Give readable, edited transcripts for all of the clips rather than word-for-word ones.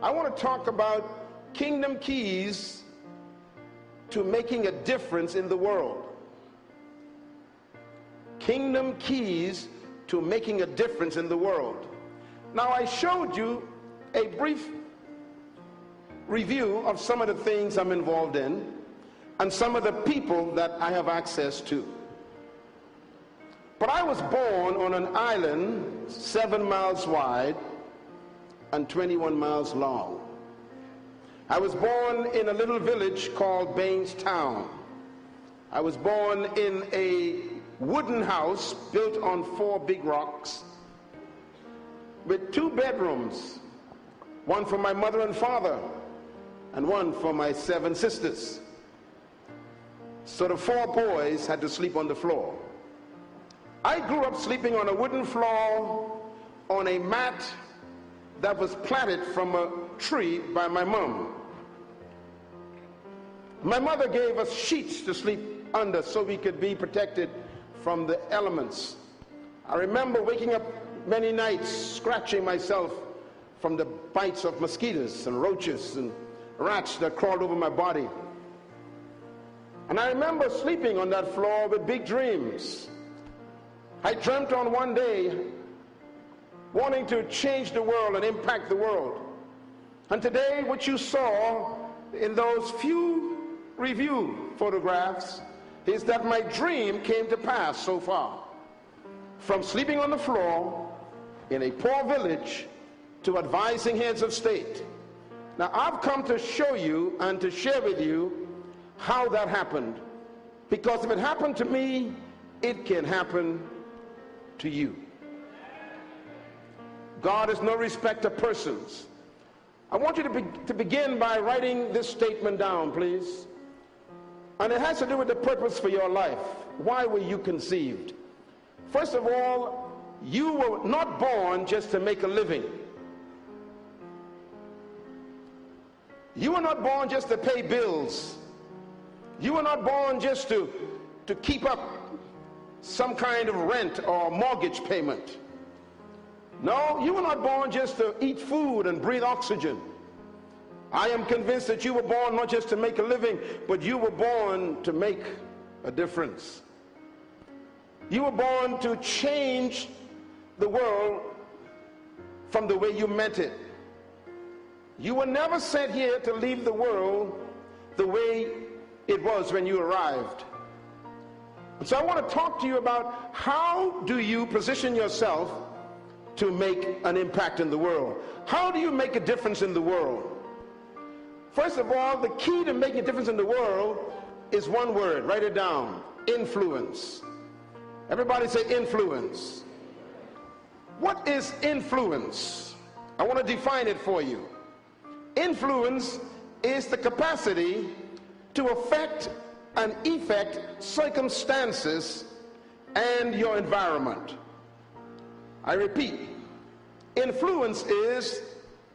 I want to talk about kingdom keys to making a difference in the world. Kingdom keys to making a difference in the world. Now, I showed you a brief review of some of the things I'm involved in and some of the people that I have access to. But I was born on an island 7 miles wide and 21 miles long. I was born in a little village called Bainstown. I was born in a wooden house built on 4 big rocks with 2 bedrooms, one for my mother and father and one for my 7 sisters. So the 4 boys had to sleep on the floor. I grew up sleeping on a wooden floor on a mat that was planted from a tree by my mom. My mother gave us sheets to sleep under so we could be protected from the elements. I remember waking up many nights scratching myself from the bites of mosquitoes and roaches and rats that crawled over my body. And I remember sleeping on that floor with big dreams. I dreamt on one day wanting to change the world and impact the world. And today what you saw in those few review photographs is that my dream came to pass so far. From sleeping on the floor in a poor village to advising heads of state. Now I've come to show you and to share with you how that happened. Because if it happened to me, it can happen to you. God is no respecter of persons. I want you to begin by writing this statement down, please. And it has to do with the purpose for your life. Why were you conceived? First of all, you were not born just to make a living. You were not born just to pay bills. You were not born just to keep up some kind of rent or mortgage payment. No, you were not born just to eat food and breathe oxygen. I am convinced that you were born not just to make a living, but you were born to make a difference. You were born to change the world from the way you meant it. You were never sent here to leave the world the way it was when you arrived. And so I want to talk to you about how do you position yourself to make an impact in the world. How do you make a difference in the world? First of all, the key to making a difference in the world is one word. Write it down. Influence. Everybody say influence. What is influence? I want to define it for you. Influence is the capacity to affect and effect circumstances and your environment. I repeat, influence is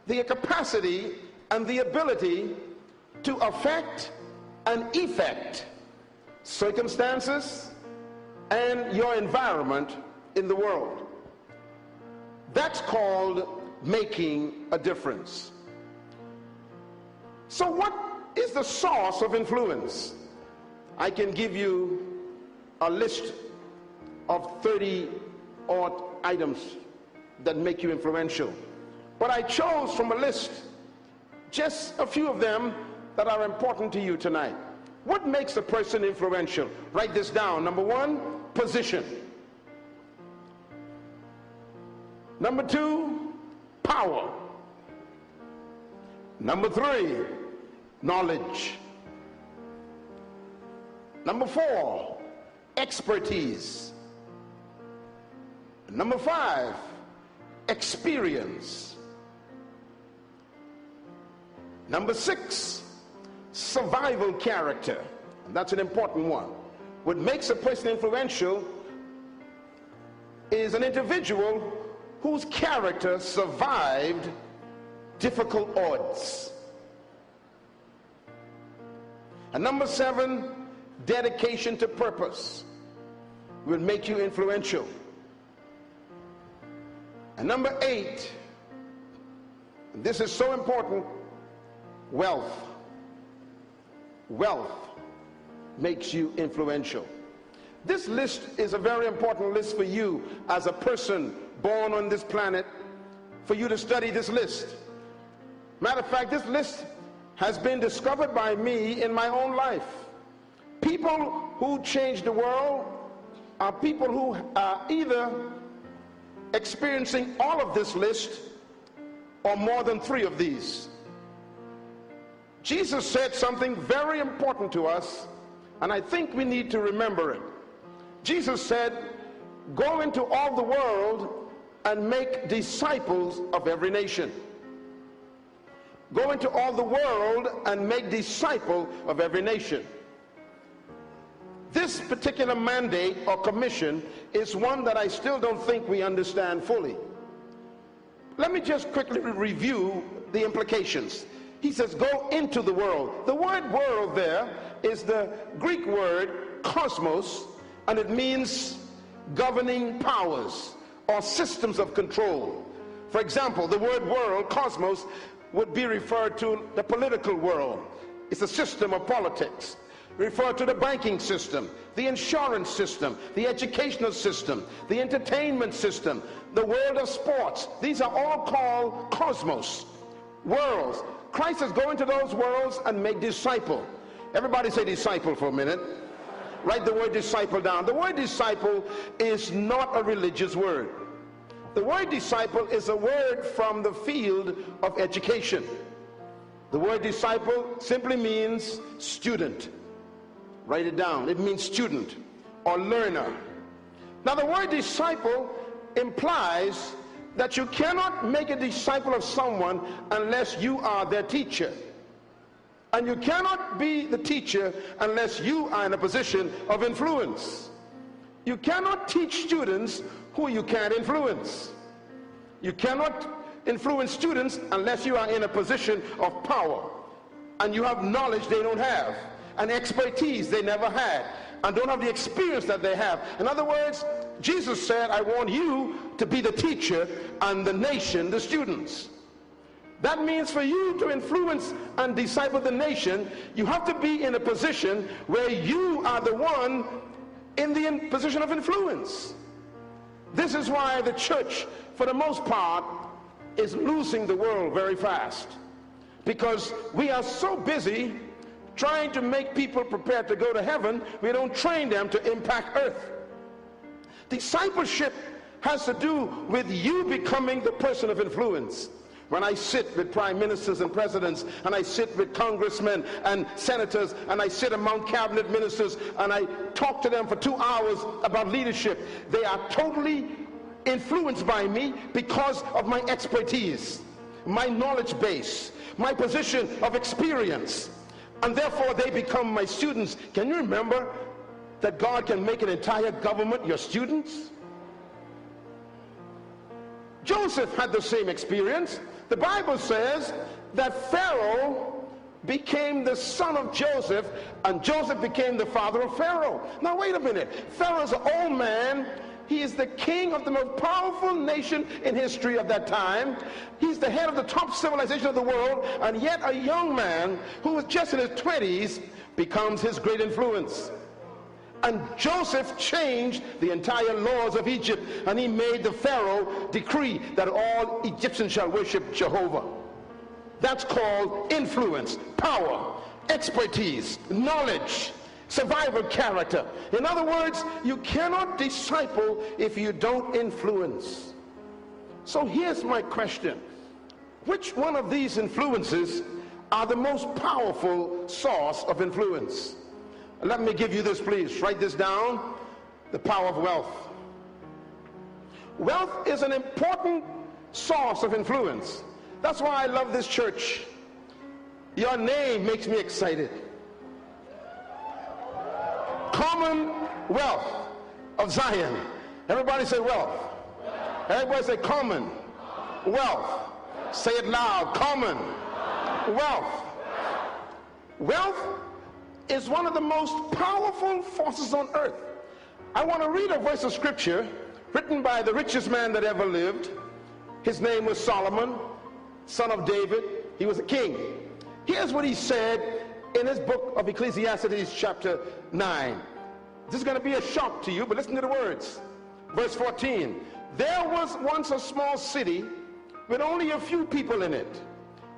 the capacity and the ability to affect and effect circumstances and your environment in the world. That's called making a difference. So what is the source of influence? I can give you a list of 30 odd items that make you influential. But I chose from a list just a few of them that are important to you tonight. What makes a person influential? Write this down. Number 1, position. Number 2, power. Number 3, knowledge. Number 4, expertise. Number 5, experience. Number 6, survival character. And that's an important one. What makes a person influential is an individual whose character survived difficult odds. And number 7, dedication to purpose will make you influential. And number 8, This is so important. Wealth makes you influential. This list is a very important list for you as a person born on this planet, for you to study this list. Matter of fact, this list has been discovered by me in my own life. People who change the world are people who are either experiencing all of this list or more than 3 of these. Jesus said something very important to us, and I think we need to remember it. Jesus said, go into all the world and make disciples of every nation. Go into all the world and make disciples of every nation. This particular mandate or commission is one that I still don't think we understand fully. Let me just quickly review the implications. He says, go into the world. The word world there is the Greek word cosmos, and it means governing powers or systems of control. For example, the word world, cosmos, would be referred to the political world. It's a system of politics. Refer to the banking system, the insurance system, the educational system, the entertainment system, the world of sports. These are all called cosmos, worlds. Christ says, go into those worlds and make disciple. Everybody say disciple for a minute. Write the word disciple down. The word disciple is not a religious word. The word disciple is a word from the field of education. The word disciple simply means student. Write it down. It means student or learner. Now, the word disciple implies that you cannot make a disciple of someone unless you are their teacher. And you cannot be the teacher unless you are in a position of influence. You cannot teach students who you can't influence. You cannot influence students unless you are in a position of power and you have knowledge they don't have and expertise they never had and don't have the experience that they have. In other words, Jesus said, I want you to be the teacher and the nation the students. That means for you to influence and disciple the nation, you have to be in a position where you are the one in the position of influence. This is why the church, for the most part, is losing the world very fast. Because we are so busy trying to make people prepared to go to heaven, we don't train them to impact earth. Discipleship has to do with you becoming the person of influence. When I sit with prime ministers and presidents, and I sit with congressmen and senators, and I sit among cabinet ministers, and I talk to them for 2 hours about leadership, they are totally influenced by me because of my expertise, my knowledge base, my position of experience, and therefore they become my students. Can you remember that God can make an entire government your students? Joseph had the same experience. The Bible says that Pharaoh became the son of Joseph, and Joseph became the father of Pharaoh. Now wait a minute. Pharaoh's an old man. He is the king of the most powerful nation in history of that time. He's the head of the top civilization of the world, and yet a young man who was just in his 20s becomes his great influence. And Joseph changed the entire laws of Egypt, and he made the Pharaoh decree that all Egyptians shall worship Jehovah. That's called influence, power, expertise, knowledge, survival character. In other words, you cannot disciple if you don't influence. So here's my question. Which one of these influences are the most powerful source of influence? Let me give you this, please. Write this down. The power of wealth. Wealth is an important source of influence. That's why I love this church. Your name makes me excited. Commonwealth of Zion. Everybody say wealth. Everybody say common wealth. Say it loud. Common wealth. Wealth is one of the most powerful forces on earth. I want to read a verse of scripture written by the richest man that ever lived. His name was Solomon. son of David. He was a king. Here's what he said in his book of Ecclesiastes chapter 9. This is going to be a shock to you, but listen to the words. Verse 14. There was once a small city with only a few people in it.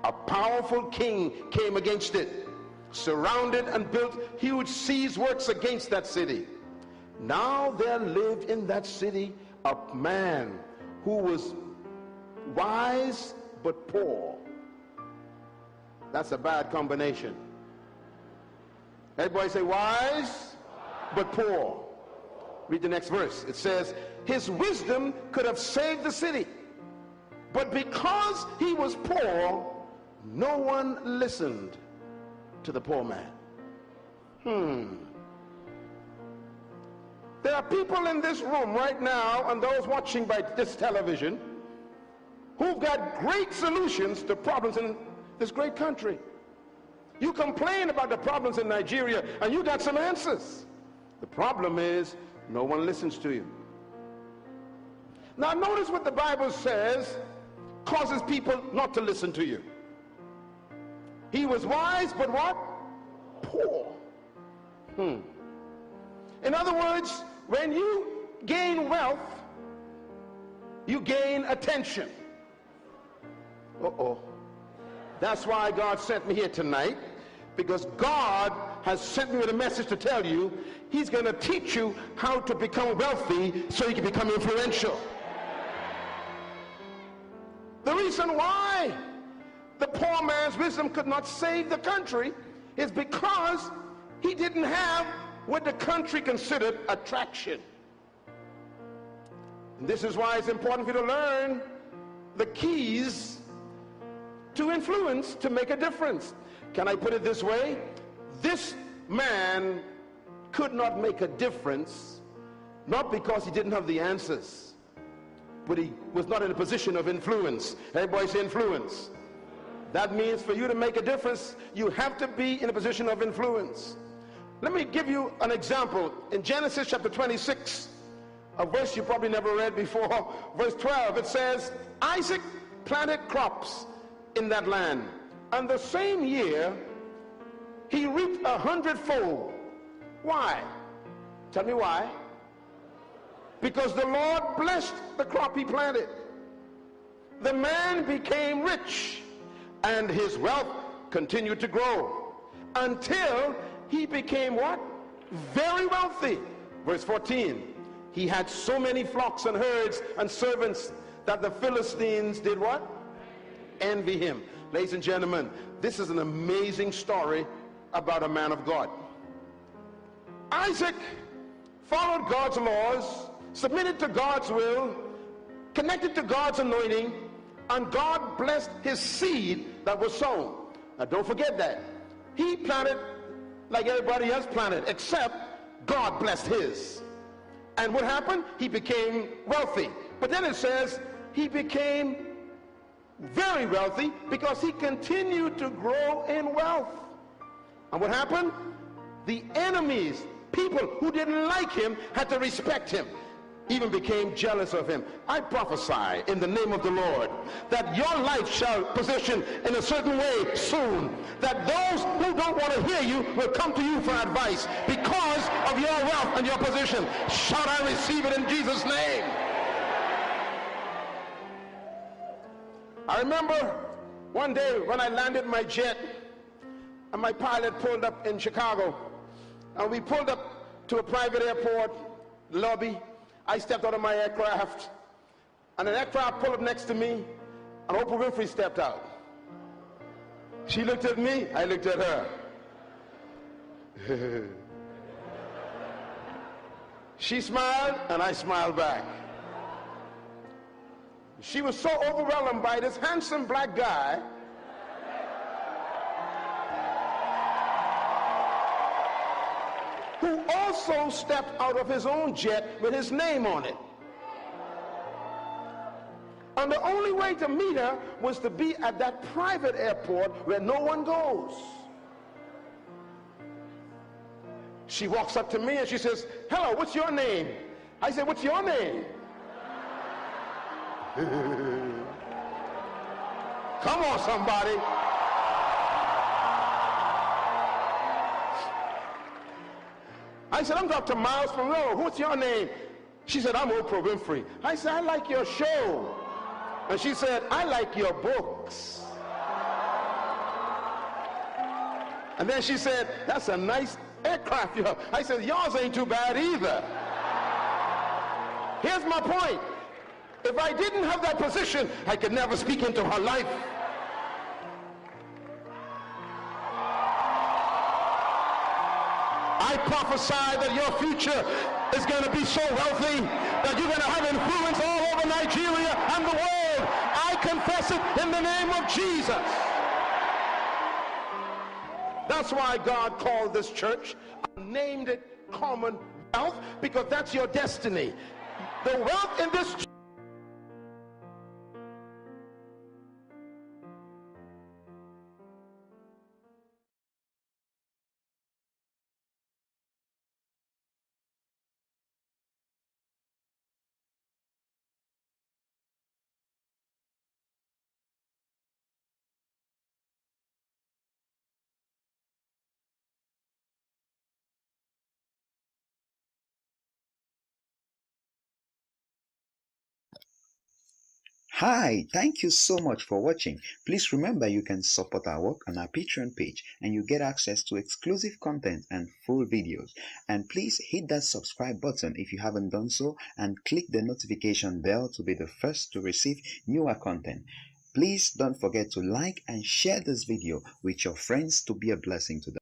A powerful king came against it, surrounded and built huge siege works against that city. Now there lived in that city a man who was wise but poor. That's a bad combination. Everybody say wise but poor. Read the next verse. It says, his wisdom could have saved the city, but because he was poor, no one listened to the poor man. There are people in this room right now and those watching by this television who've got great solutions to problems in this great country. You complain about the problems in Nigeria and you got some answers. The problem is no one listens to you. Now notice what the Bible says causes people not to listen to you. He was wise, but what? Poor. In other words, when you gain wealth, you gain attention. That's why God sent me here tonight, because God has sent me with a message to tell you he's going to teach you how to become wealthy so you can become influential. The reason why the poor man's wisdom could not save the country is because he didn't have what the country considered attraction. And this is why it's important for you to learn the keys to influence to make a difference. Can I put it this way? This man could not make a difference, not because he didn't have the answers, but he was not in a position of influence. Everybody say influence. That means for you to make a difference, you have to be in a position of influence. Let me give you an example. In Genesis chapter 26, a verse you probably never read before, verse 12, it says, Isaac planted crops in that land, and the same year he reaped 100-fold. Why? Tell me why. Because the Lord blessed the crop he planted. The man became rich, and his wealth continued to grow until he became what? Very wealthy. Verse 14. He had so many flocks and herds and servants that the Philistines did what? Envy him. Ladies and gentlemen, this is an amazing story about a man of God. Isaac followed God's laws, submitted to God's will, connected to God's anointing, and God blessed his seed that was sown. Now don't forget that. He planted like everybody else planted, except God blessed his. And what happened? He became wealthy. But then it says he became very wealthy because he continued to grow in wealth. And what happened? The enemies, people who didn't like him, had to respect him, even became jealous of him. I prophesy in the name of the Lord that your life shall position in a certain way soon, that those who don't want to hear you will come to you for advice because of your wealth and your position. Shout, I receive it in Jesus' name. I remember one day when I landed my jet and my pilot pulled up in Chicago, and we pulled up to a private airport lobby. I stepped out of my aircraft, and an aircraft pulled up next to me, and Oprah Winfrey stepped out. She looked at me, I looked at her. She smiled, and I smiled back. She was so overwhelmed by this handsome black guy who also stepped out of his own jet with his name on it. And the only way to meet her was to be at that private airport where no one goes. She walks up to me and she says, hello, what's your name? I said, what's your name? Come on, somebody. I said, I'm Dr. Miles Monroe. What's your name? She said, I'm Oprah Winfrey. I said, I like your show. And she said, I like your books. And then she said, that's a nice aircraft you have. I said, yours ain't too bad either. Here's my point. If I didn't have that position, I could never speak into her life. I prophesy that your future is going to be so wealthy that you're going to have influence all over Nigeria and the world. I confess it in the name of Jesus. That's why God called this church, named it Commonwealth, because that's your destiny. The wealth in this church. Hi, thank you so much for watching. Please remember you can support our work on our Patreon page and you get access to exclusive content and full videos. And please hit that subscribe button if you haven't done so and click the notification bell to be the first to receive newer content. Please don't forget to like and share this video with your friends to be a blessing to them.